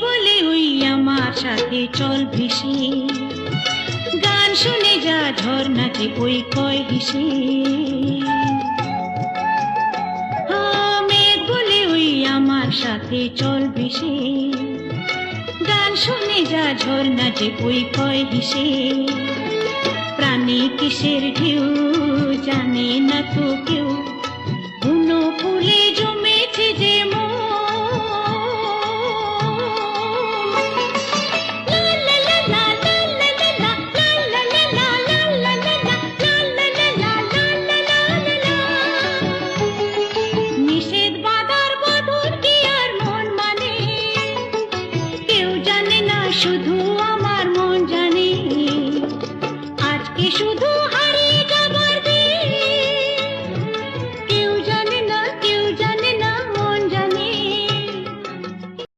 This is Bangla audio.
বলে ওই আমার সাথে চল ভেসে, গান শুনে যা ঝর্ণাতে ওই কয় হেসে। মেঘ বলে ওই আমার সাথে চল ভেসে, গান শুনে যা ঝর্ণাতে ওই কয় হেসে। প্রাণে কিসের ঢেউ জানে না তো কেউ, বুনো ফুলে জমেছে যে মন। নিষেধ বাঁধার বদল কি আর মন মানে, কেউ জানে না শুধু আমার মন জানে। আজকে শুধু